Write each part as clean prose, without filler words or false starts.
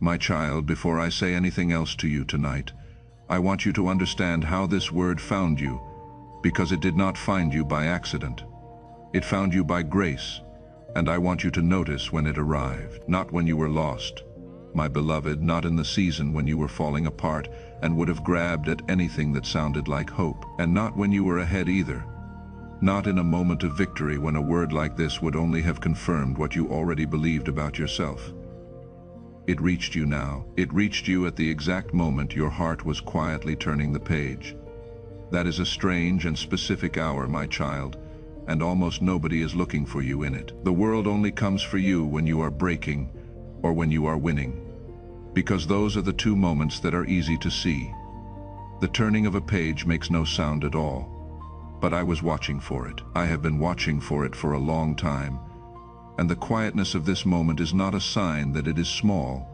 My child, before I say anything else to you tonight, I want you to understand how this word found you, because it did not find you by accident. It found you by grace, and I want you to notice when it arrived, not when you were lost, my beloved, not in the season when you were falling apart and would have grabbed at anything that sounded like hope, and not when you were ahead either. Not in a moment of victory when a word like this would only have confirmed what you already believed about yourself. It reached you now. It reached you at the exact moment your heart was quietly turning the page. That is a strange and specific hour, my child, and almost nobody is looking for you in it. The world only comes for you when you are breaking or when you are winning, because those are the two moments that are easy to see. The turning of a page makes no sound at all, but I was watching for it. I have been watching for it for a long time. And the quietness of this moment is not a sign that it is small.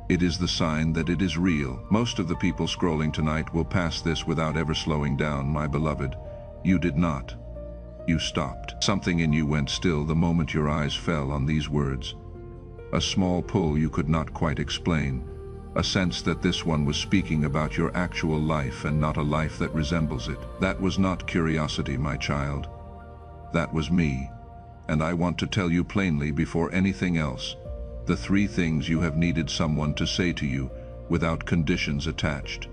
It is the sign that it is real. Most of the people scrolling tonight will pass this without ever slowing down, my beloved. You did not. You stopped. Something in you went still the moment your eyes fell on these words. A small pull you could not quite explain. A sense that this one was speaking about your actual life and not a life that resembles it. That was not curiosity, my child. That was me. And I want to tell you plainly before anything else, the three things you have needed someone to say to you without conditions attached.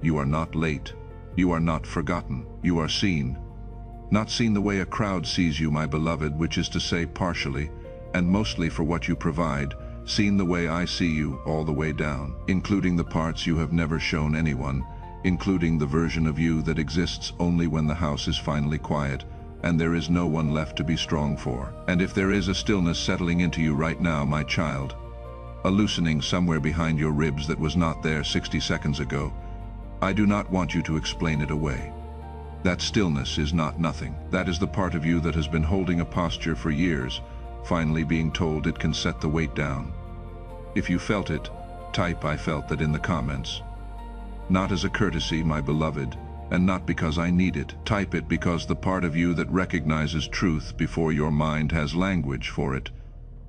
You are not late. You are not forgotten. You are seen. Not seen the way a crowd sees you, my beloved, which is to say partially, and mostly for what you provide, seen the way I see you all the way down, including the parts you have never shown anyone, including the version of you that exists only when the house is finally quiet, and there is no one left to be strong for. And if there is a stillness settling into you right now, my child, a loosening somewhere behind your ribs that was not there 60 seconds ago, I do not want you to explain it away. That stillness is not nothing. That is the part of you that has been holding a posture for years, finally being told it can set the weight down. If you felt it, type "I felt that" in the comments. Not as a courtesy, my beloved, and not because I need it. Type it because the part of you that recognizes truth before your mind has language for it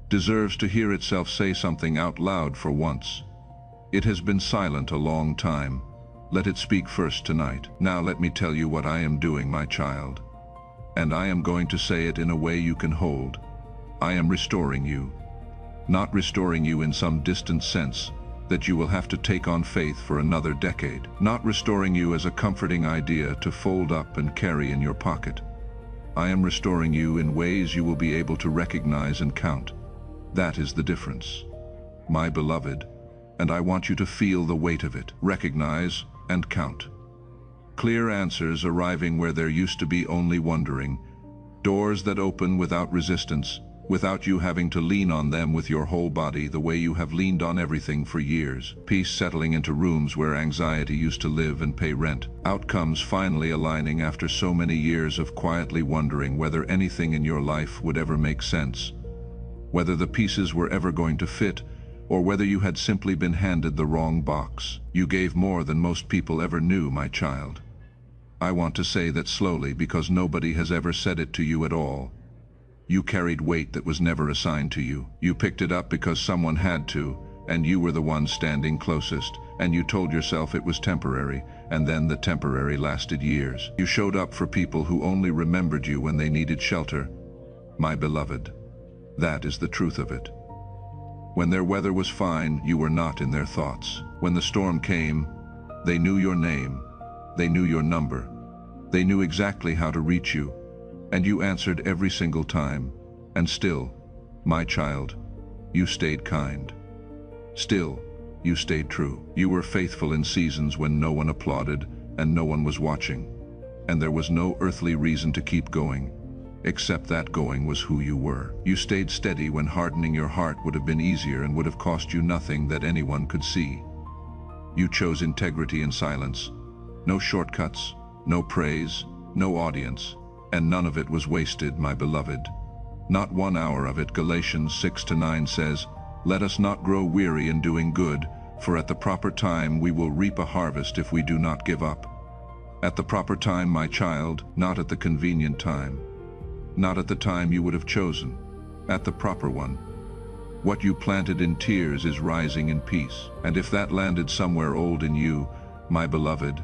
deserves to hear itself say something out loud for once. It has been silent a long time. Let it speak first tonight. Now let me tell you what I am doing, my child. And I am going to say it in a way you can hold. I am restoring you. Not restoring you in some distant sense that you will have to take on faith for another decade. Not restoring you as a comforting idea to fold up and carry in your pocket. I am restoring you in ways you will be able to recognize and count. That is the difference, my beloved, and I want you to feel the weight of it. Recognize and count. Clear answers arriving where there used to be only wondering. Doors that open without resistance, without you having to lean on them with your whole body the way you have leaned on everything for years. Peace settling into rooms where anxiety used to live and pay rent. Outcomes finally aligning after so many years of quietly wondering whether anything in your life would ever make sense, whether the pieces were ever going to fit, or whether you had simply been handed the wrong box. You gave more than most people ever knew, my child. I want to say that slowly because nobody has ever said it to you at all. You carried weight that was never assigned to you. You picked it up because someone had to, and you were the one standing closest, and you told yourself it was temporary, and then the temporary lasted years. You showed up for people who only remembered you when they needed shelter. My beloved, that is the truth of it. When their weather was fine, you were not in their thoughts. When the storm came, they knew your name, they knew your number, they knew exactly how to reach you, and you answered every single time. And still, my child, you stayed kind. Still, you stayed true. You were faithful in seasons when no one applauded and no one was watching, and there was no earthly reason to keep going, except that going was who you were. You stayed steady when hardening your heart would have been easier and would have cost you nothing that anyone could see. You chose integrity in silence. No shortcuts, no praise, no audience, and none of it was wasted, my beloved. Not 1 hour of it. Galatians 6-9 says, "Let us not grow weary in doing good, for at the proper time we will reap a harvest if we do not give up." At the proper time, my child, not at the convenient time. Not at the time you would have chosen. At the proper one. What you planted in tears is rising in peace. And if that landed somewhere old in you, my beloved,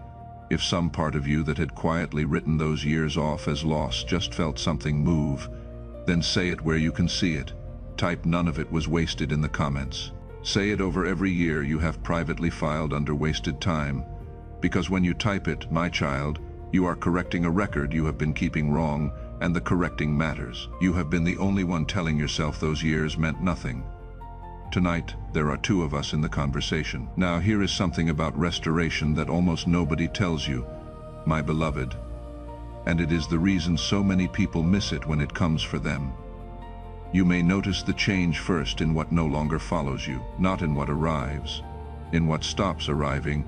if some part of you that had quietly written those years off as lost just felt something move, then say it where you can see it. Type "none of it was wasted" in the comments. Say it over every year you have privately filed under wasted time, because when you type it, my child, you are correcting a record you have been keeping wrong, and the correcting matters. You have been the only one telling yourself those years meant nothing. Tonight, there are two of us in the conversation. Now here is something about restoration that almost nobody tells you, my beloved. And it is the reason so many people miss it when it comes for them. You may notice the change first in what no longer follows you, not in what arrives. In what stops arriving,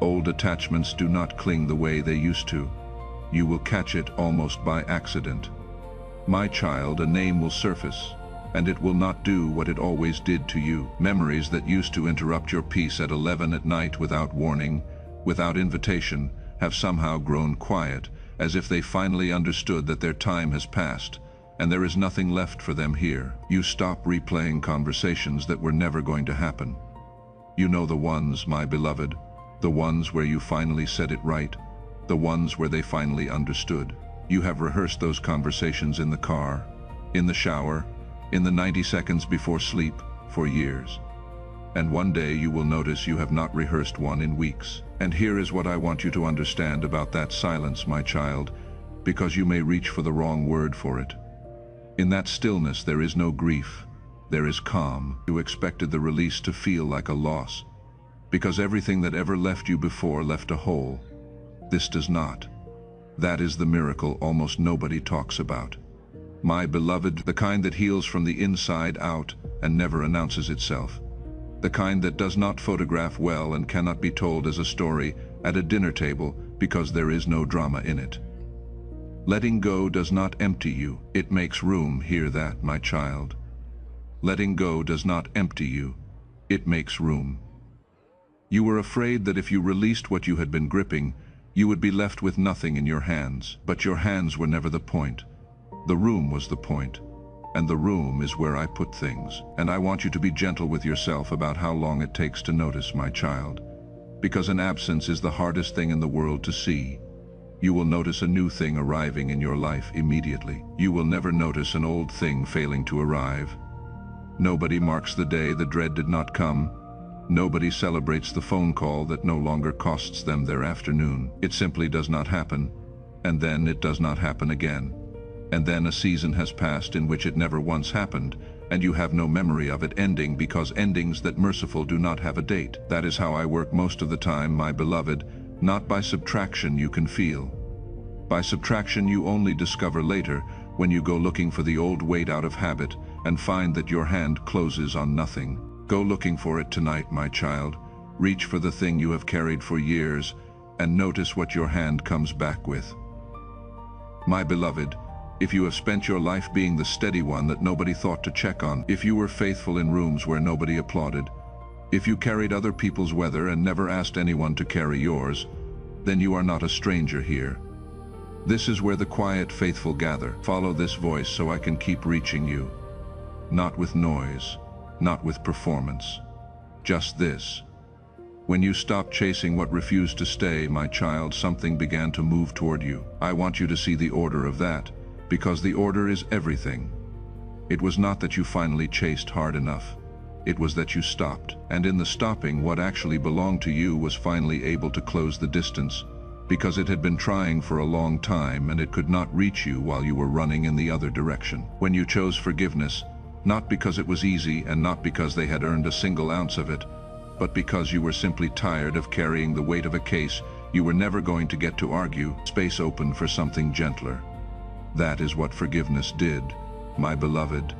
old attachments do not cling the way they used to. You will catch it almost by accident. My child, a name will surface, and it will not do what it always did to you. Memories that used to interrupt your peace at 11 at night without warning, without invitation, have somehow grown quiet, as if they finally understood that their time has passed, and there is nothing left for them here. You stop replaying conversations that were never going to happen. You know the ones, my beloved, the ones where you finally said it right, the ones where they finally understood. You have rehearsed those conversations in the car, in the shower, in the 90 seconds before sleep, for years. And one day you will notice you have not rehearsed one in weeks. And here is what I want you to understand about that silence, my child, because you may reach for the wrong word for it. In that stillness there is no grief, there is calm. You expected the release to feel like a loss, because everything that ever left you before left a hole. This does not. That is the miracle almost nobody talks about. My beloved, the kind that heals from the inside out and never announces itself. The kind that does not photograph well and cannot be told as a story at a dinner table because there is no drama in it. Letting go does not empty you, it makes room. Hear that, my child. Letting go does not empty you, it makes room. You were afraid that if you released what you had been gripping, you would be left with nothing in your hands, but your hands were never the point. The room was the point, and the room is where I put things. And I want you to be gentle with yourself about how long it takes to notice, my child, because an absence is the hardest thing in the world to see. You will notice a new thing arriving in your life immediately. You will never notice an old thing failing to arrive. Nobody marks the day the dread did not come. Nobody celebrates the phone call that no longer costs them their afternoon. It simply does not happen, and then it does not happen again. And then a season has passed in which it never once happened, and you have no memory of it ending, because endings that merciful do not have a date. That is how I work most of the time, my beloved. Not by subtraction you can feel. By subtraction you only discover later, when you go looking for the old weight out of habit and find that your hand closes on nothing. Go looking for it tonight, my child. Reach for the thing you have carried for years, and notice what your hand comes back with. My beloved, if you have spent your life being the steady one that nobody thought to check on, if you were faithful in rooms where nobody applauded, if you carried other people's weather and never asked anyone to carry yours, then you are not a stranger here. This is where the quiet faithful gather. Follow this voice so I can keep reaching you. Not with noise, not with performance. Just this. When you stopped chasing what refused to stay, my child, something began to move toward you. I want you to see the order of that, because the order is everything. It was not that you finally chased hard enough. It was that you stopped. And in the stopping, what actually belonged to you was finally able to close the distance, because it had been trying for a long time and it could not reach you while you were running in the other direction. When you chose forgiveness, not because it was easy and not because they had earned a single ounce of it, but because you were simply tired of carrying the weight of a case you were never going to get to argue, space opened for something gentler. That is what forgiveness did, my beloved.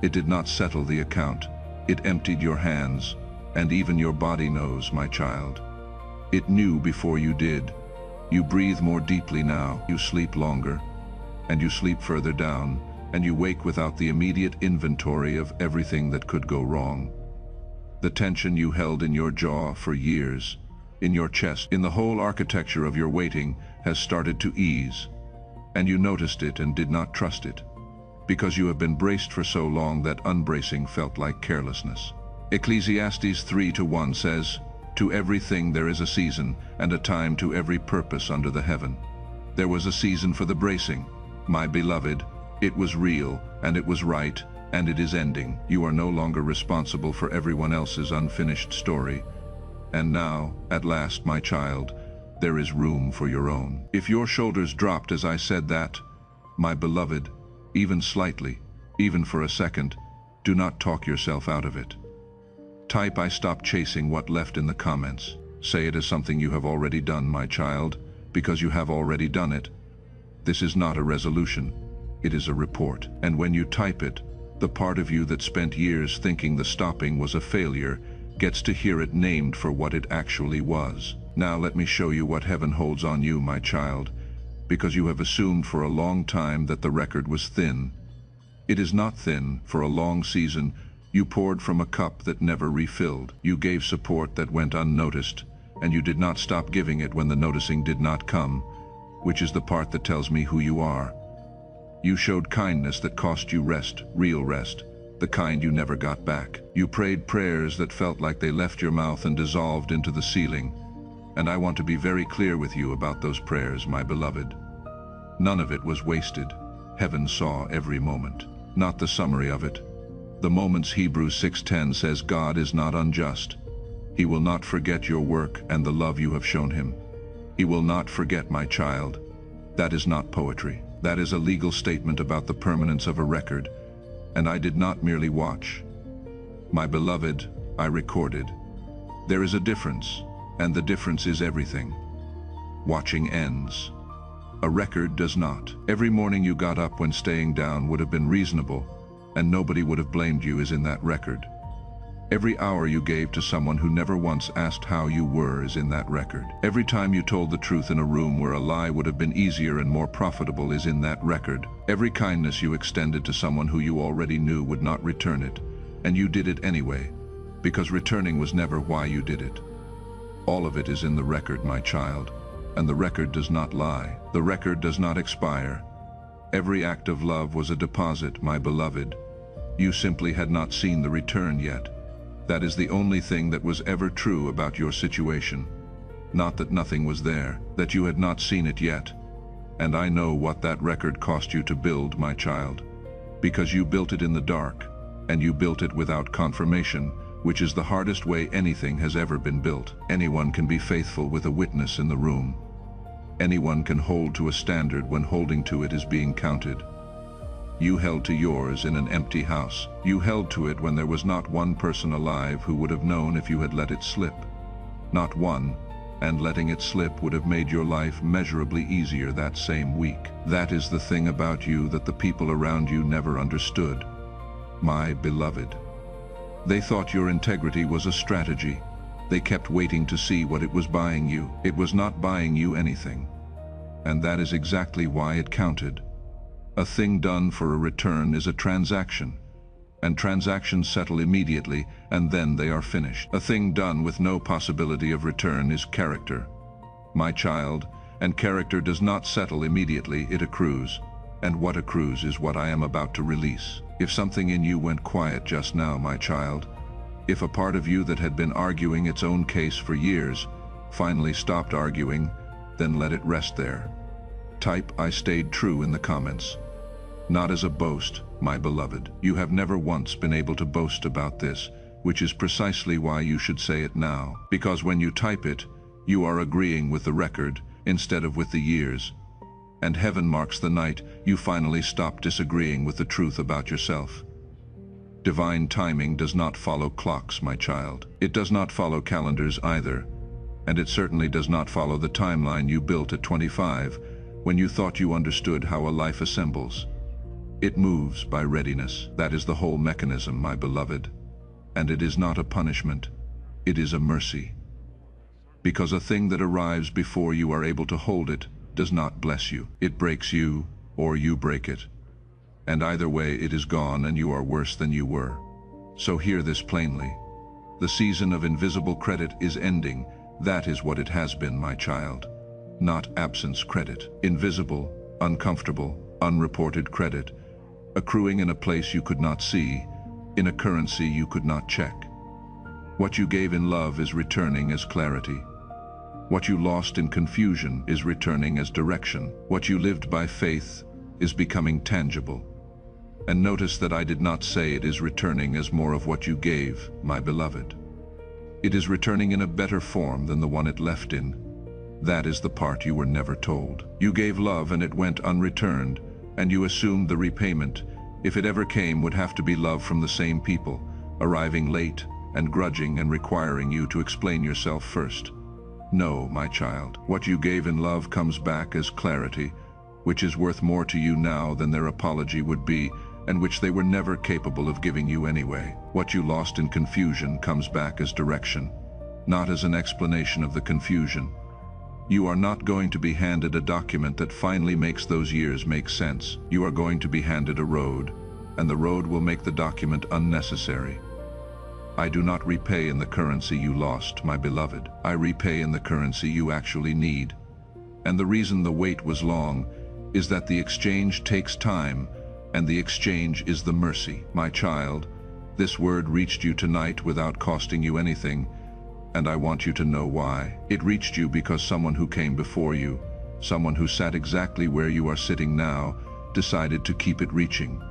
It did not settle the account. It emptied your hands, and even your body knows, my child. It knew before you did. You breathe more deeply now, you sleep longer, and you sleep further down, and you wake without the immediate inventory of everything that could go wrong. The tension you held in your jaw for years, in your chest, in the whole architecture of your waiting, has started to ease, and you noticed it and did not trust it. because you have been braced for so long that unbracing felt like carelessness. Ecclesiastes 3:1 says, "To everything there is a season, and a time to every purpose under the heaven." There was a season for the bracing, my beloved. It was real, and it was right, and it is ending. You are no longer responsible for everyone else's unfinished story. And now, at last, my child, there is room for your own. If your shoulders dropped as I said that, my beloved, even slightly, even for a second, do not talk yourself out of it. Type "I stop chasing what" left in the comments. Say it as something you have already done, my child, because you have already done it. This is not a resolution, it is a report. And when you type it, the part of you that spent years thinking the stopping was a failure gets to hear it named for what it actually was. Now let me show you what heaven holds on you, my child, because you have assumed for a long time that the record was thin. It is not thin. For a long season, you poured from a cup that never refilled. You gave support that went unnoticed, and you did not stop giving it when the noticing did not come, which is the part that tells me who you are. You showed kindness that cost you rest, real rest, the kind you never got back. You prayed prayers that felt like they left your mouth and dissolved into the ceiling. And I want to be very clear with you about those prayers, my beloved. None of it was wasted. Heaven saw every moment, not the summary of it. The moments. Hebrews 6:10 says God is not unjust. He will not forget your work and the love you have shown him. He will not forget, my child. That is not poetry. That is a legal statement about the permanence of a record. And I did not merely watch. My beloved, I recorded. There is a difference, and the difference is everything. Watching ends. A record does not. Every morning you got up when staying down would have been reasonable, and nobody would have blamed you is in that record. Every hour you gave to someone who never once asked how you were is in that record. Every time you told the truth in a room where a lie would have been easier and more profitable is in that record. Every kindness you extended to someone who you already knew would not return it, and you did it anyway, because returning was never why you did it. All of it is in the record, my child, and the record does not lie. The record does not expire. Every act of love was a deposit, my beloved. You simply had not seen the return yet. That is the only thing that was ever true about your situation. Not that nothing was there, that you had not seen it yet. And I know what that record cost you to build, my child, because you built it in the dark, and you built it without confirmation, which is the hardest way anything has ever been built. Anyone can be faithful with a witness in the room. Anyone can hold to a standard when holding to it is being counted. You held to yours in an empty house. You held to it when there was not one person alive who would have known if you had let it slip. Not one, and letting it slip would have made your life measurably easier that same week. That is the thing about you that the people around you never understood. My beloved. They thought your integrity was a strategy. They kept waiting to see what it was buying you. It was not buying you anything. And that is exactly why it counted. A thing done for a return is a transaction, and transactions settle immediately, and then they are finished. A thing done with no possibility of return is character, my child, and character does not settle immediately, it accrues. And what accrues is what I am about to release. If something in you went quiet just now, my child, if a part of you that had been arguing its own case for years finally stopped arguing, then let it rest there. Type "I stayed true" in the comments. Not as a boast, my beloved. You have never once been able to boast about this, which is precisely why you should say it now. Because when you type it, you are agreeing with the record instead of with the years. And heaven marks the night you finally stop disagreeing with the truth about yourself. Divine timing does not follow clocks, my child. It does not follow calendars either. And it certainly does not follow the timeline you built at 25, when you thought you understood how a life assembles. It moves by readiness. That is the whole mechanism, my beloved. And it is not a punishment. It is a mercy. Because a thing that arrives before you are able to hold it does not bless you. It breaks you, or you break it. And either way it is gone and you are worse than you were. So hear this plainly. The season of invisible credit is ending. That is what it has been, my child. Not absence credit. Invisible, uncomfortable, unreported credit. accruing in a place you could not see, in a currency you could not check. What you gave in love is returning as clarity. What you lost in confusion is returning as direction. What you lived by faith is becoming tangible. And notice that I did not say it is returning as more of what you gave, my beloved. It is returning in a better form than the one it left in. That is the part you were never told. You gave love and it went unreturned, and you assumed the repayment, if it ever came, would have to be love from the same people, arriving late and grudging and requiring you to explain yourself first. No, my child, what you gave in love comes back as clarity, which is worth more to you now than their apology would be, and which they were never capable of giving you anyway. What you lost in confusion comes back as direction, not as an explanation of the confusion. You are not going to be handed a document that finally makes those years make sense. You are going to be handed a road, and the road will make the document unnecessary. I do not repay in the currency you lost, my beloved. I repay in the currency you actually need. And the reason the wait was long is that the exchange takes time, and the exchange is the mercy. My child, this word reached you tonight without costing you anything, and I want you to know why. It reached you because someone who came before you, someone who sat exactly where you are sitting now, decided to keep it reaching.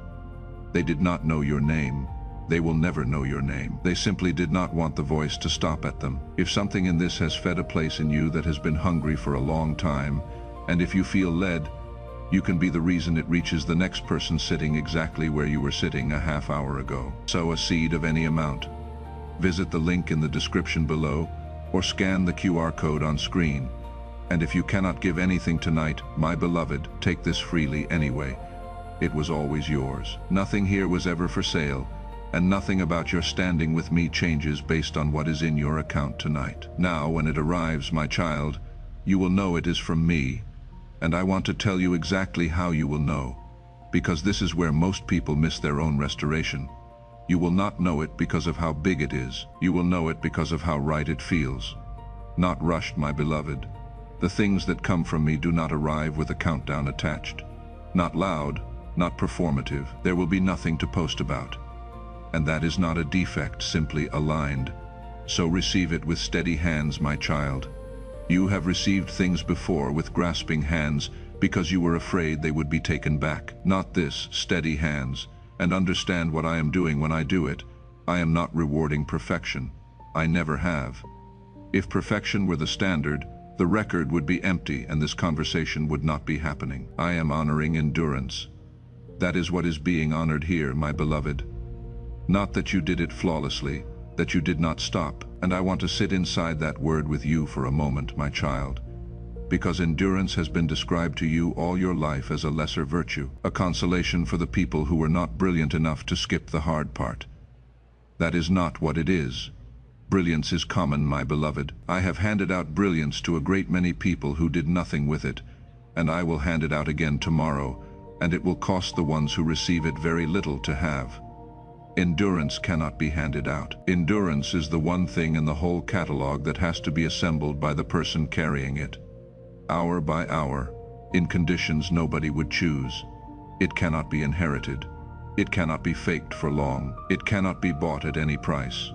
They did not know your name. They will never know your name. They simply did not want the voice to stop at them. If something in this has fed a place in you that has been hungry for a long time, and if you feel led, you can be the reason it reaches the next person sitting exactly where you were sitting a half hour ago. Sow a seed of any amount. Visit the link in the description below, or scan the QR code on screen. And if you cannot give anything tonight, my beloved, take this freely anyway. It was always yours. Nothing here was ever for sale, and nothing about your standing with me changes based on what is in your account tonight. Now, when it arrives, my child, you will know it is from me, and I want to tell you exactly how you will know, because this is where most people miss their own restoration. You will not know it because of how big it is. You will know it because of how right it feels. Not rushed, my beloved. The things that come from me do not arrive with a countdown attached. Not loud, not performative. There will be nothing to post about. And that is not a defect, simply aligned. So receive it with steady hands, my child. You have received things before with grasping hands because you were afraid they would be taken back. Not this, steady hands. And understand what I am doing when I do it. I am not rewarding perfection. I never have. If perfection were the standard, the record would be empty and this conversation would not be happening. I am honoring endurance. That is what is being honored here, my beloved. Not that you did it flawlessly, that you did not stop, and I want to sit inside that word with you for a moment, my child. Because endurance has been described to you all your life as a lesser virtue, a consolation for the people who were not brilliant enough to skip the hard part. That is not what it is. Brilliance is common, my beloved. I have handed out brilliance to a great many people who did nothing with it, and I will hand it out again tomorrow, and it will cost the ones who receive it very little to have. Endurance cannot be handed out. Endurance is the one thing in the whole catalog that has to be assembled by the person carrying it. Hour by hour, in conditions nobody would choose. It cannot be inherited. It cannot be faked for long. It cannot be bought at any price.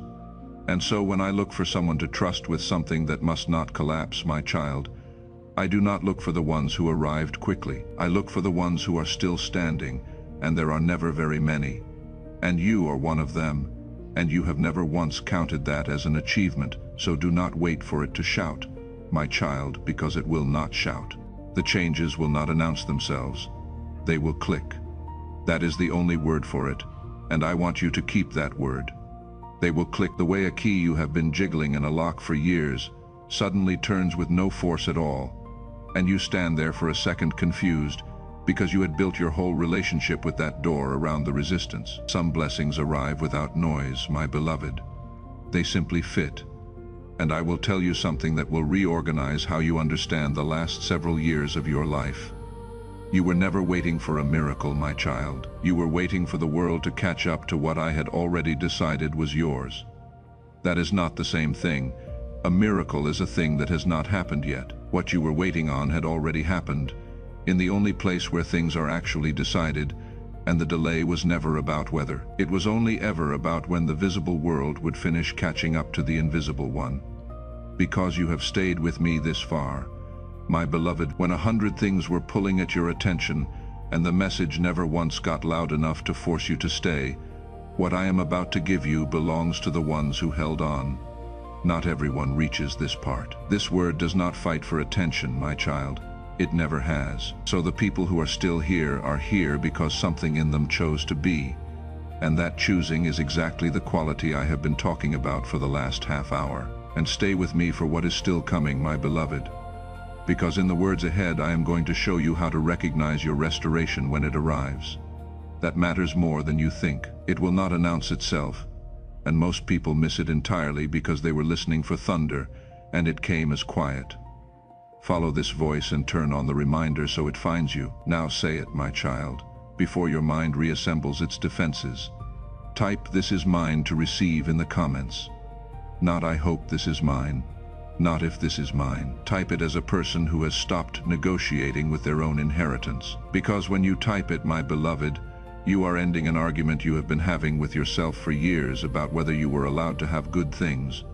And so when I look for someone to trust with something that must not collapse, my child, I do not look for the ones who arrived quickly. I look for the ones who are still standing, and there are never very many. And you are one of them, and you have never once counted that as an achievement, so do not wait for it to shout, my child, because it will not shout. The changes will not announce themselves. They will click. That is the only word for it, and I want you to keep that word. They will click the way a key you have been jiggling in a lock for years suddenly turns with no force at all, and you stand there for a second confused because you had built your whole relationship with that door around the resistance. Some blessings arrive without noise, my beloved. They simply fit. And I will tell you something that will reorganize how you understand the last several years of your life. You were never waiting for a miracle, my child. You were waiting for the world to catch up to what I had already decided was yours. That is not the same thing. A miracle is a thing that has not happened yet. What you were waiting on had already happened. In the only place where things are actually decided, And the delay was never about whether. It was only ever about when the visible world would finish catching up to the invisible one. Because you have stayed with me this far, my beloved, when 100 things were pulling at your attention and the message never once got loud enough to force you to stay, what I am about to give you belongs to the ones who held on. Not everyone reaches this part. This word does not fight for attention, my child. It never has. So the people who are still here are here because something in them chose to be. And that choosing is exactly the quality I have been talking about for the last half hour. And stay with me for what is still coming, my beloved. Because in the words ahead, I am going to show you how to recognize your restoration when it arrives. That matters more than you think. It will not announce itself. And most people miss it entirely because they were listening for thunder, and it came as quiet. Follow this voice and turn on the reminder so it finds you. Now say it, my child, before your mind reassembles its defenses. Type "This is mine" to receive in the comments. Not "I hope this is mine." Not "if this is mine." Type it as a person who has stopped negotiating with their own inheritance. Because when you type it, my beloved, you are ending an argument you have been having with yourself for years about whether you were allowed to have good things.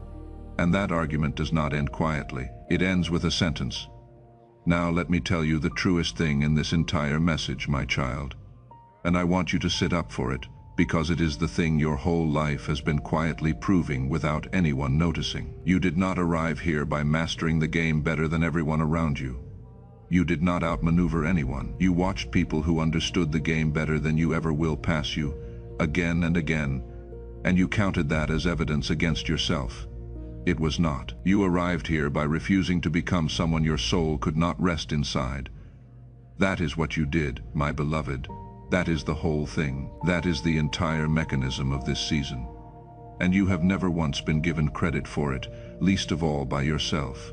And that argument does not end quietly. It ends with a sentence. Now let me tell you the truest thing in this entire message, my child. And I want you to sit up for it, because it is the thing your whole life has been quietly proving without anyone noticing. You did not arrive here by mastering the game better than everyone around you. You did not outmaneuver anyone. You watched people who understood the game better than you ever will pass you, again and again, and you counted that as evidence against yourself. It was not. You arrived here by refusing to become someone your soul could not rest inside. That is what you did, my beloved. That is the whole thing. That is the entire mechanism of this season. And you have never once been given credit for it, least of all by yourself.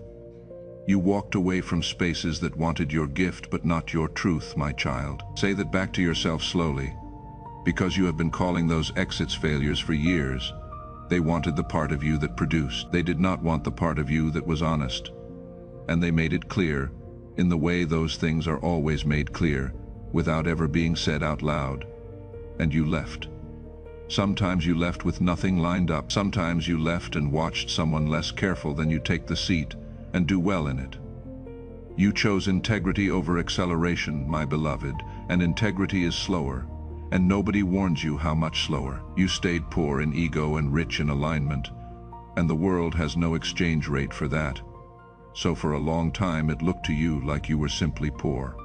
You walked away from spaces that wanted your gift but not your truth, my child. Say that back to yourself slowly. Because you have been calling those exits failures for years. They wanted the part of you that produced. They did not want the part of you that was honest. And they made it clear, in the way those things are always made clear, without ever being said out loud. And you left. Sometimes you left with nothing lined up. Sometimes you left and watched someone less careful than you take the seat and do well in it. You chose integrity over acceleration, my beloved, and integrity is slower, and nobody warns you how much slower. You stayed poor in ego and rich in alignment, and the world has no exchange rate for that. So for a long time it looked to you like you were simply poor.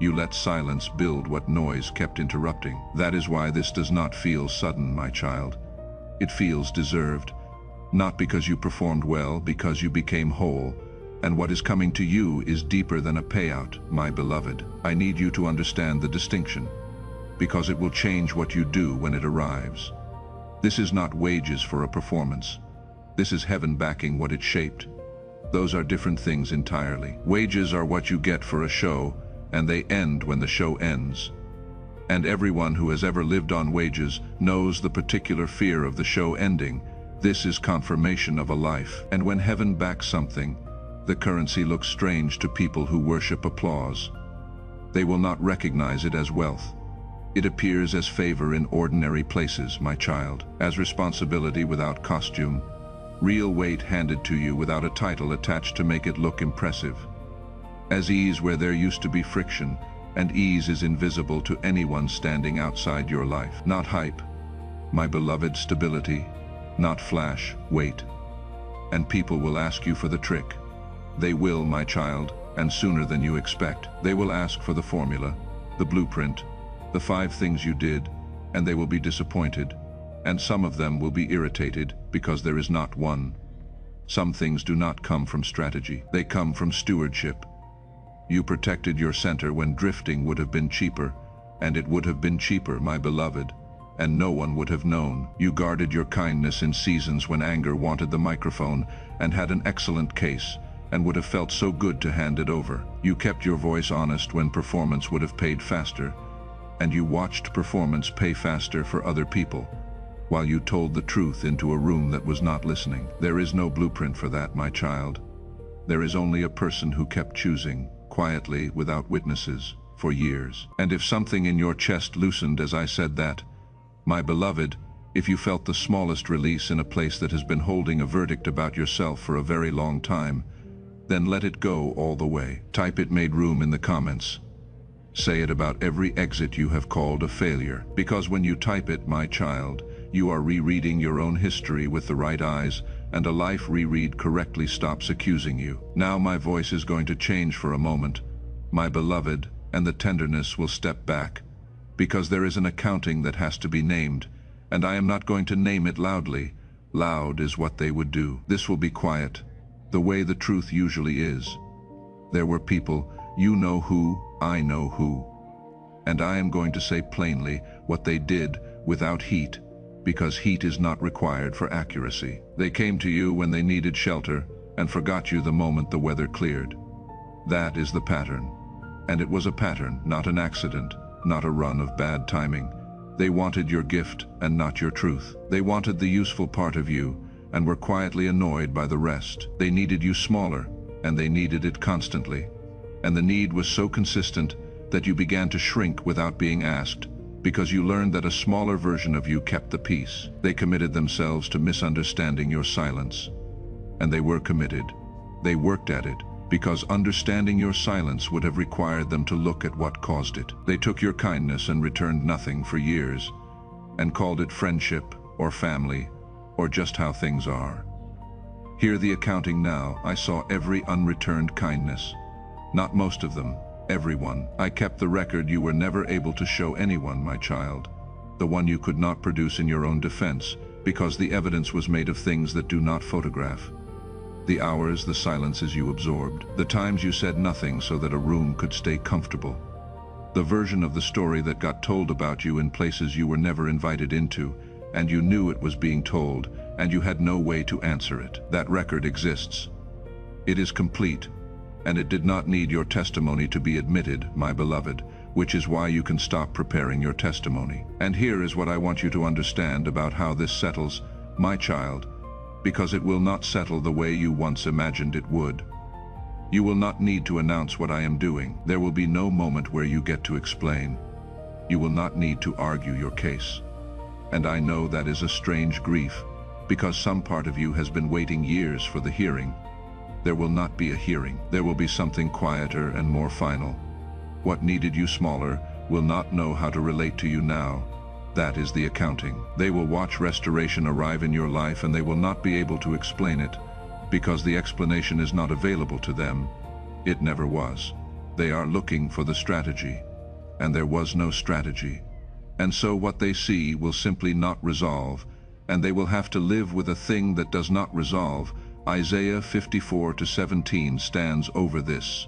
You let silence build what noise kept interrupting. That is why this does not feel sudden, my child. It feels deserved. Not because you performed well, because you became whole. And what is coming to you is deeper than a payout, my beloved. I need you to understand the distinction, because it will change what you do when it arrives. This is not wages for a performance. This is heaven backing what it shaped. Those are different things entirely. Wages are what you get for a show, and they end when the show ends. And everyone who has ever lived on wages knows the particular fear of the show ending. This is confirmation of a life. And when heaven backs something, the currency looks strange to people who worship applause. They will not recognize it as wealth. It appears as favor in ordinary places, my child, as responsibility without costume, real weight handed to you without a title attached to make it look impressive, as ease where there used to be friction, and ease is invisible to anyone standing outside your life. Not hype, my beloved, stability, not flash, wait. And people will ask you for the trick. They will, my child, and sooner than you expect. They will ask for the formula, the blueprint, the 5 things you did, and they will be disappointed. And some of them will be irritated because there is not one. Some things do not come from strategy. They come from stewardship. You protected your center when drifting would have been cheaper, and it would have been cheaper, my beloved, and no one would have known. You guarded your kindness in seasons when anger wanted the microphone and had an excellent case, and would have felt so good to hand it over. You kept your voice honest when performance would have paid faster, and you watched performance pay faster for other people, while you told the truth into a room that was not listening. There is no blueprint for that, my child. There is only a person who kept choosing, quietly, without witnesses, for years. And if something in your chest loosened as I said that, my beloved, if you felt the smallest release in a place that has been holding a verdict about yourself for a very long time, then let it go all the way. Type "it made room" in the comments. Say it about every exit you have called a failure. Because when you type it, my child, you are rereading your own history with the right eyes, and a life reread correctly stops accusing you. Now my voice is going to change for a moment, my beloved, and the tenderness will step back, because there is an accounting that has to be named, and I am not going to name it loudly. Loud is what they would do. This will be quiet, the way the truth usually is. There were people, you know who, I know who. And I am going to say plainly what they did without heat, because heat is not required for accuracy. They came to you when they needed shelter and forgot you the moment the weather cleared. That is the pattern. And it was a pattern, not an accident, not a run of bad timing. They wanted your gift and not your truth. They wanted the useful part of you and were quietly annoyed by the rest. They needed you smaller, and they needed it constantly. And the need was so consistent that you began to shrink without being asked, because you learned that a smaller version of you kept the peace. They committed themselves to misunderstanding your silence. And they were committed. They worked at it, because understanding your silence would have required them to look at what caused it. They took your kindness and returned nothing for years, and called it friendship or family, or just how things are. Hear the accounting now. I saw every unreturned kindness. Not most of them, everyone. I kept the record you were never able to show anyone, my child. The one you could not produce in your own defense, because the evidence was made of things that do not photograph. The hours, the silences you absorbed, the times you said nothing so that a room could stay comfortable. The version of the story that got told about you in places you were never invited into, and you knew it was being told, and you had no way to answer it. That record exists. It is complete, and it did not need your testimony to be admitted, my beloved, which is why you can stop preparing your testimony. And here is what I want you to understand about how this settles, my child, because it will not settle the way you once imagined it would. You will not need to announce what I am doing. There will be no moment where you get to explain. You will not need to argue your case. And I know that is a strange grief, because some part of you has been waiting years for the hearing. There will not be a hearing. There will be something quieter and more final. What needed you smaller will not know how to relate to you now. That is the accounting. They will watch restoration arrive in your life, and they will not be able to explain it, because the explanation is not available to them. It never was. They are looking for the strategy, and there was no strategy. And so what they see will simply not resolve, and they will have to live with a thing that does not resolve. Isaiah 54:17 stands over this.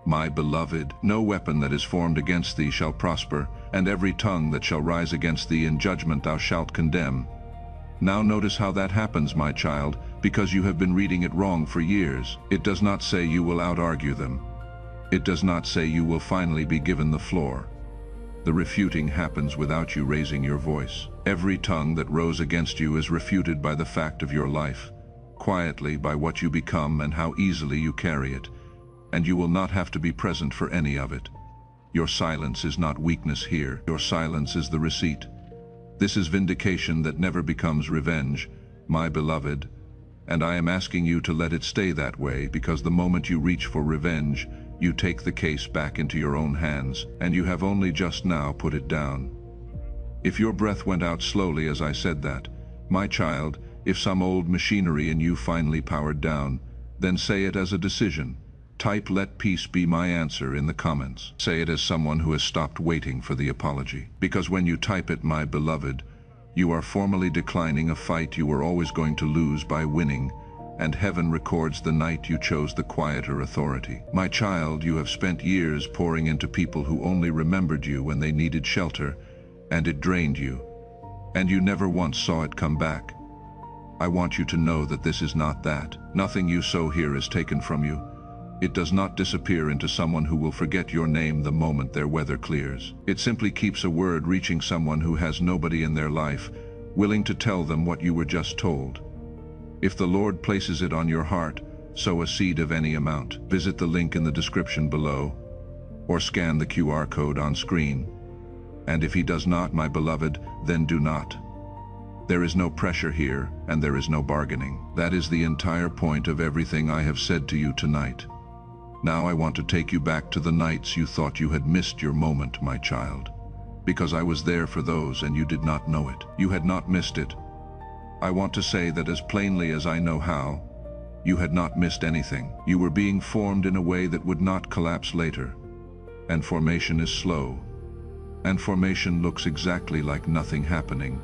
My beloved, no weapon that is formed against thee shall prosper, and every tongue that shall rise against thee in judgment thou shalt condemn. Now notice how that happens, my child, because you have been reading it wrong for years. It does not say you will out-argue them. It does not say you will finally be given the floor. The refuting happens without you raising your voice. Every tongue that rose against you is refuted by the fact of your life, quietly by what you become and how easily you carry it, and you will not have to be present for any of it. Your silence is not weakness here. Your silence is the receipt. This is vindication that never becomes revenge, my beloved, and I am asking you to let it stay that way, because the moment you reach for revenge, you take the case back into your own hands, and you have only just now put it down. If your breath went out slowly as I said that, my child, if some old machinery in you finally powered down, then say it as a decision. Type "let peace be my answer" in the comments. Say it as someone who has stopped waiting for the apology. Because when you type it, my beloved, you are formally declining a fight you were always going to lose by winning, and heaven records the night you chose the quieter authority. My child, you have spent years pouring into people who only remembered you when they needed shelter, and it drained you, and you never once saw it come back. I want you to know that this is not that. Nothing you sow here is taken from you. It does not disappear into someone who will forget your name the moment their weather clears. It simply keeps a word reaching someone who has nobody in their life, willing to tell them what you were just told. If the Lord places it on your heart, sow a seed of any amount. Visit the link in the description below. or scan the QR code on screen. And if he does not, my beloved, then do not. There is no pressure here, and there is no bargaining. That is the entire point of everything I have said to you tonight. Now I want to take you back to the nights you thought you had missed your moment, my child. Because I was there for those and you did not know it. You had not missed it. I want to say that as plainly as I know how, you had not missed anything. You were being formed in a way that would not collapse later. And formation is slow. And formation looks exactly like nothing happening,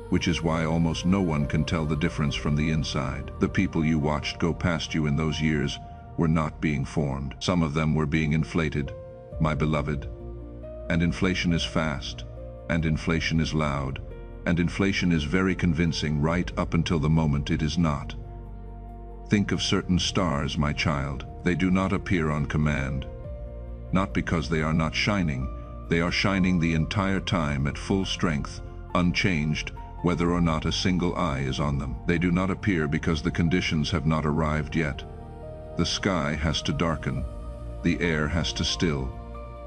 which is why almost no one can tell the difference from the inside. The people you watched go past you in those years were not being formed. Some of them were being inflated, my beloved. And inflation is fast, and inflation is loud, and inflation is very convincing right up until the moment it is not. Think of certain stars, my child. They do not appear on command. Not because they are not shining. They are shining the entire time at full strength, unchanged, whether or not a single eye is on them. They do not appear because the conditions have not arrived yet. The sky has to darken. The air has to still.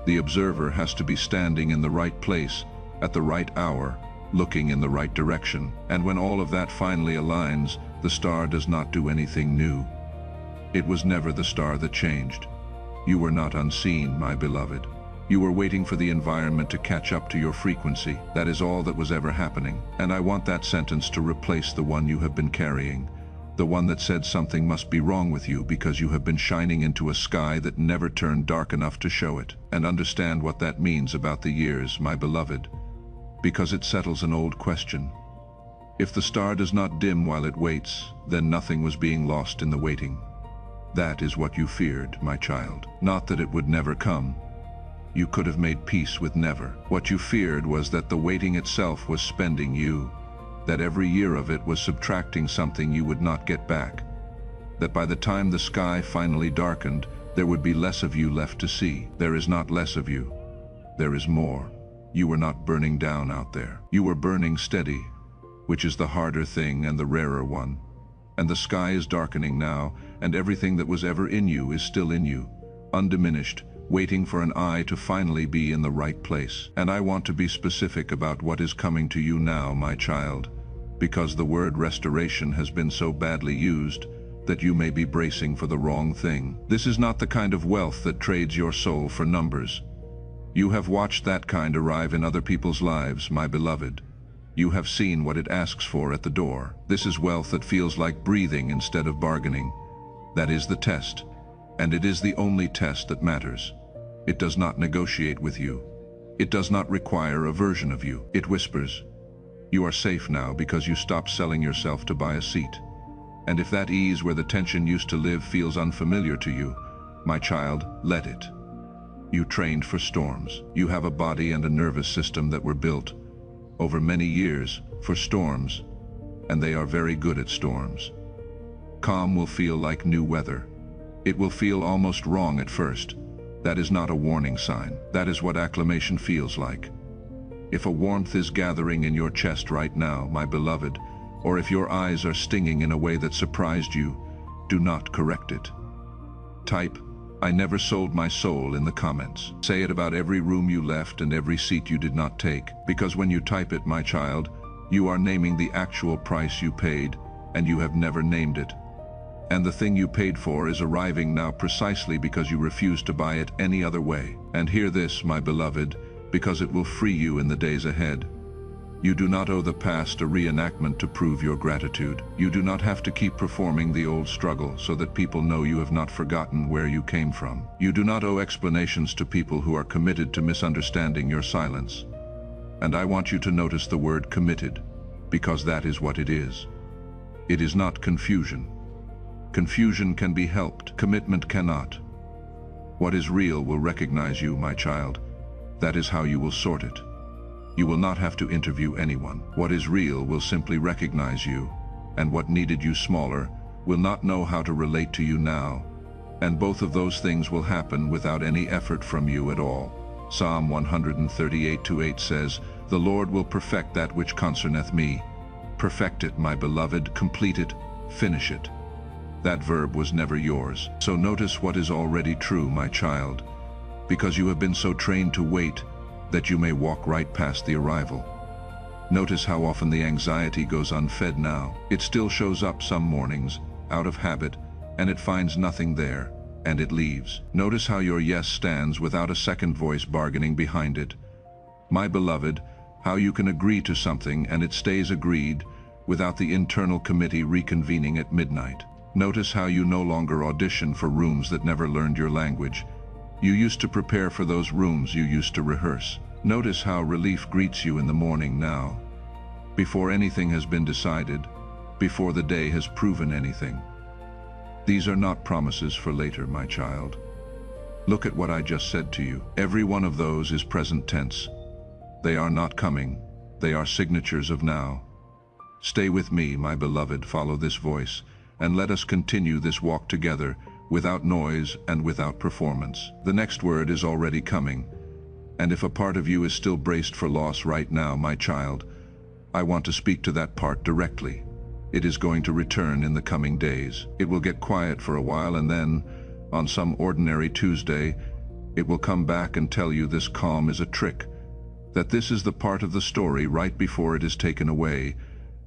The observer has to be standing in the right place, at the right hour, looking in the right direction. And when all of that finally aligns, the star does not do anything new. It was never the star that changed. You were not unseen, my beloved. You were waiting for the environment to catch up to your frequency. That is all that was ever happening. And I want that sentence to replace the one you have been carrying. The one that said something must be wrong with you because you have been shining into a sky that never turned dark enough to show it. And understand what that means about the years, my beloved, because it settles an old question. If the star does not dim while it waits, then nothing was being lost in the waiting. That is what you feared, my child. Not that it would never come. You could have made peace with never. What you feared was that the waiting itself was spending you, that every year of it was subtracting something you would not get back, that by the time the sky finally darkened, there would be less of you left to see. There is not less of you. There is more. You were not burning down out there. You were burning steady, which is the harder thing and the rarer one. And the sky is darkening now, and everything that was ever in you is still in you, undiminished, waiting for an eye to finally be in the right place. And I want to be specific about what is coming to you now, my child, because the word restoration has been so badly used that you may be bracing for the wrong thing. This is not the kind of wealth that trades your soul for numbers. You have watched that kind arrive in other people's lives, my beloved. You have seen what it asks for at the door. This is wealth that feels like breathing instead of bargaining. That is the test, and it is the only test that matters. It does not negotiate with you. It does not require a version of you. It whispers, "You are safe now because you stopped selling yourself to buy a seat." And if that ease where the tension used to live feels unfamiliar to you, my child, let it. You trained for storms. You have a body and a nervous system that were built over many years for storms, and they are very good at storms. Calm will feel like new weather. It will feel almost wrong at first. That is not a warning sign. That is what acclimation feels like. If a warmth is gathering in your chest right now, my beloved, or if your eyes are stinging in a way that surprised you, do not correct it. Type, "I never sold my soul" in the comments. Say it about every room you left and every seat you did not take, because when you type it, my child, you are naming the actual price you paid, and you have never named it. And the thing you paid for is arriving now precisely because you refuse to buy it any other way. And hear this, my beloved, because it will free you in the days ahead. You do not owe the past a reenactment to prove your gratitude. You do not have to keep performing the old struggle so that people know you have not forgotten where you came from. You do not owe explanations to people who are committed to misunderstanding your silence. And I want you to notice the word committed, because that is what it is. It is not confusion. Confusion can be helped. Commitment cannot. What is real will recognize you, my child. That is how you will sort it. You will not have to interview anyone. What is real will simply recognize you, and what needed you smaller will not know how to relate to you now. And both of those things will happen without any effort from you at all. Psalm 138:8 says, "The Lord will perfect that which concerneth me." Perfect it, my beloved, complete it, finish it. That verb was never yours. So notice what is already true, my child. because you have been so trained to wait that you may walk right past the arrival. Notice how often the anxiety goes unfed now. It still shows up some mornings, out of habit, and it finds nothing there, and it leaves. Notice how your yes stands without a second voice bargaining behind it. My beloved, how you can agree to something and it stays agreed without the internal committee reconvening at midnight. Notice how you no longer audition for rooms that never learned your language. You used to prepare for those rooms, you used to rehearse. Notice how relief greets you in the morning now, before anything has been decided, before the day has proven anything. These are not promises for later, my child. Look at what I just said to you. Every one of those is present tense. They are not coming, they are signatures of now. Stay with me, my beloved, follow this voice, and let us continue this walk together, without noise and without performance. The next word is already coming, and if a part of you is still braced for loss right now, my child, I want to speak to that part directly. It is going to return in the coming days. It will get quiet for a while, and then, on some ordinary Tuesday, it will come back and tell you this calm is a trick, that this is the part of the story right before it is taken away,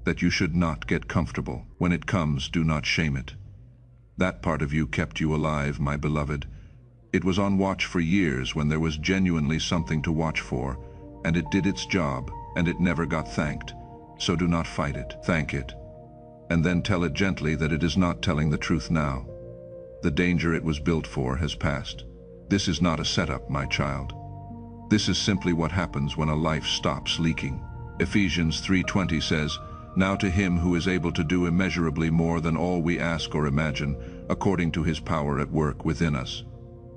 that you should not get comfortable. When it comes, do not shame it. That part of you kept you alive, my beloved. It was on watch for years when there was genuinely something to watch for, and it did its job, and it never got thanked. So do not fight it, thank it. And then tell it gently that it is not telling the truth now. The danger it was built for has passed. This is not a setup, my child. This is simply what happens when a life stops leaking. Ephesians 3:20 says, "Now to him who is able to do immeasurably more than all we ask or imagine, according to his power at work within us."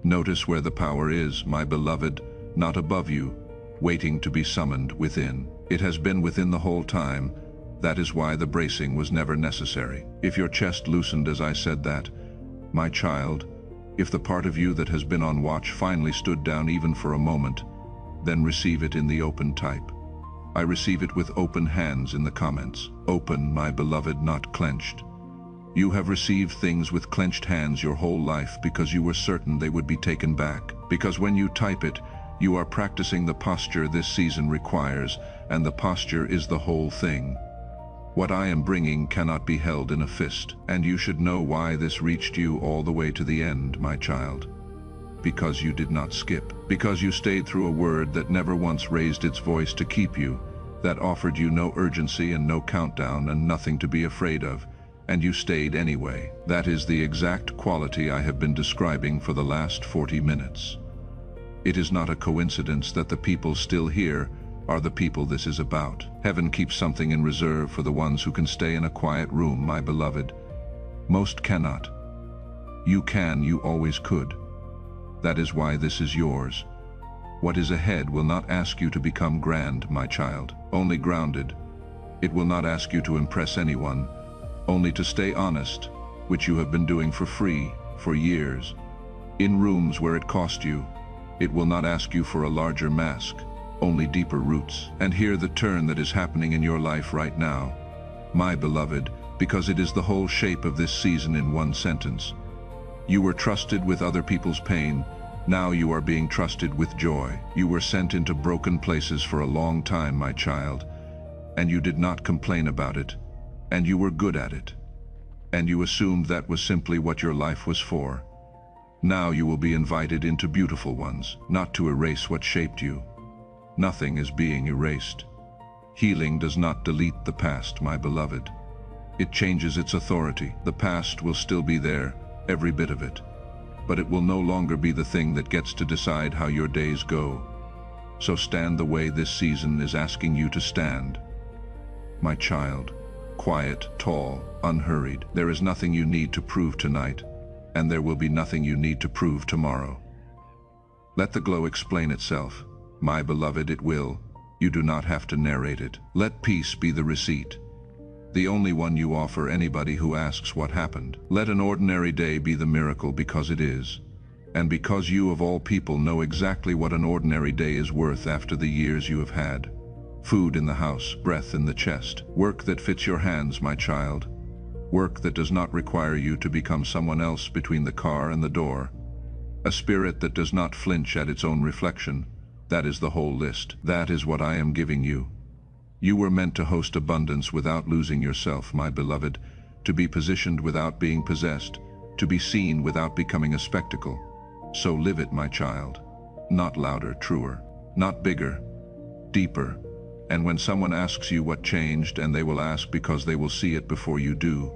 Notice where the power is, my beloved, not above you, waiting to be summoned within. It has been within the whole time. That is why the bracing was never necessary. If your chest loosened as I said that, my child, if the part of you that has been on watch finally stood down even for a moment, then receive it in the open type. I receive it with open hands in the comments. Open, my beloved, not clenched. You have received things with clenched hands your whole life because you were certain they would be taken back. Because when you type it, you are practicing the posture this season requires, and the posture is the whole thing. What I am bringing cannot be held in a fist, and you should know why this reached you all the way to the end, my child. Because you did not skip. Because you stayed through a word that never once raised its voice to keep you, that offered you no urgency and no countdown and nothing to be afraid of, and you stayed anyway. That is the exact quality I have been describing for the last 40 minutes. It is not a coincidence that the people still here are the people this is about. Heaven keeps something in reserve for the ones who can stay in a quiet room, my beloved. Most cannot. You can, you always could. That is why this is yours. What is ahead will not ask you to become grand, my child, only grounded. It will not ask you to impress anyone, only to stay honest, which you have been doing for free, for years. In rooms where it cost you, it will not ask you for a larger mask, only deeper roots. And hear the turn that is happening in your life right now, my beloved, because it is the whole shape of this season in one sentence. You were trusted with other people's pain. Now you are being trusted with joy. You were sent into broken places for a long time, my child, and you did not complain about it, and you were good at it, and you assumed that was simply what your life was for. Now you will be invited into beautiful ones, not to erase what shaped you. Nothing is being erased. Healing does not delete the past, my beloved. It changes its authority. The past will still be there, every bit of it, but it will no longer be the thing that gets to decide how your days go. So stand the way this season is asking you to stand. My child, quiet, tall, unhurried. There is nothing you need to prove tonight, and there will be nothing you need to prove tomorrow. Let the glow explain itself. My beloved, it will. You do not have to narrate it. Let peace be the receipt, the only one you offer anybody who asks what happened. Let an ordinary day be the miracle because it is, and because you of all people know exactly what an ordinary day is worth after the years you have had. Food in the house, breath in the chest, work that fits your hands, my child, work that does not require you to become someone else between the car and the door, A spirit that does not flinch at its own reflection. That is the whole list. That is what I am giving you. You were meant to host abundance without losing yourself, my beloved, to be positioned without being possessed, to be seen without becoming a spectacle. So live it, my child. Not louder, truer. Not bigger, deeper. And when someone asks you what changed, and they will ask because they will see it before you do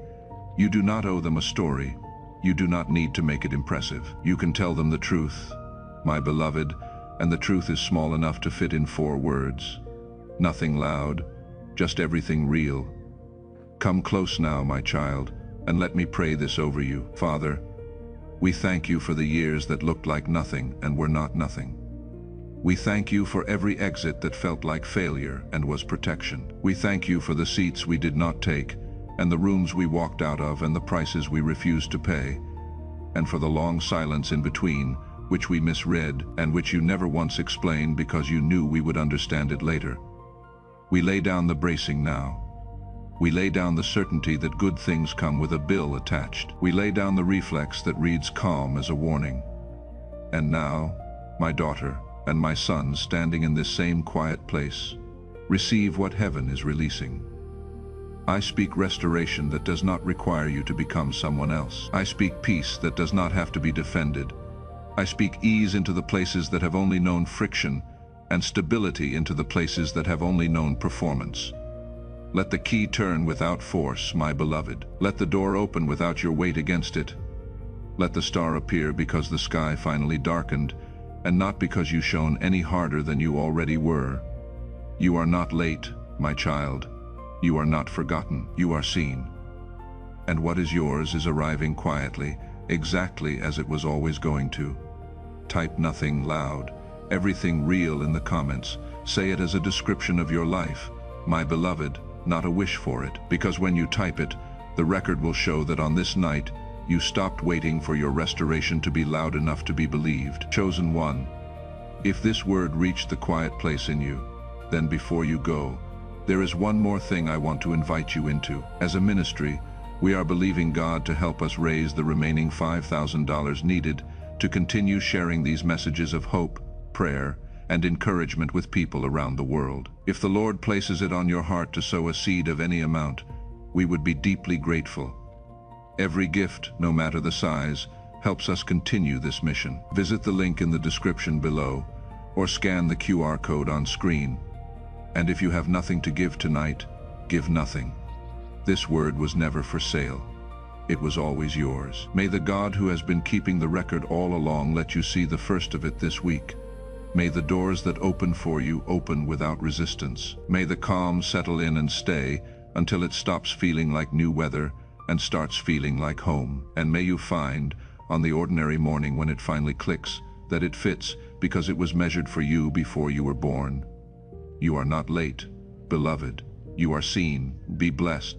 not owe them a story. You do not need to make it impressive. You can tell them the truth, my beloved, and the truth is small enough to fit in 4 words. Nothing loud, just everything real. Come close now, my child, and let me pray this over you. Father, we thank you for the years that looked like nothing and were not nothing. We thank you for every exit that felt like failure and was protection. We thank you for the seats we did not take, and the rooms we walked out of, and the prices we refused to pay, and for the long silence in between, which we misread and which you never once explained because you knew we would understand it later. We lay down the bracing now. We lay down the certainty that good things come with a bill attached. We lay down the reflex that reads calm as a warning. And now, my daughter and my son standing in this same quiet place, receive what heaven is releasing. I speak restoration that does not require you to become someone else. I speak peace that does not have to be defended. I speak ease into the places that have only known friction, and stability into the places that have only known performance. Let the key turn without force, my beloved. Let the door open without your weight against it. Let the star appear because the sky finally darkened, and not because you shone any harder than you already were. You are not late, my child. You are not forgotten. You are seen. And what is yours is arriving quietly, exactly as it was always going to. Type nothing loud, everything real in the comments. Say it as a description of your life, my beloved, not a wish for it, because when you type it, the record will show that on this night, you stopped waiting for your restoration to be loud enough to be believed. Chosen one, if this word reached the quiet place in you, then before you go, there is one more thing I want to invite you into. As a ministry, we are believing God to help us raise the remaining $5,000 needed to continue sharing these messages of hope, prayer, and encouragement with people around the world. If the Lord places it on your heart to sow a seed of any amount, we would be deeply grateful. Every gift, no matter the size, helps us continue this mission. Visit the link in the description below, or scan the QR code on screen. And if you have nothing to give tonight, give nothing. This word was never for sale. It was always yours. May the God who has been keeping the record all along let you see the first of it this week. May the doors that open for you open without resistance. May the calm settle in and stay until it stops feeling like new weather and starts feeling like home. And may you find, on the ordinary morning when it finally clicks, that it fits because it was measured for you before you were born. You are not late, beloved. You are seen. Be blessed.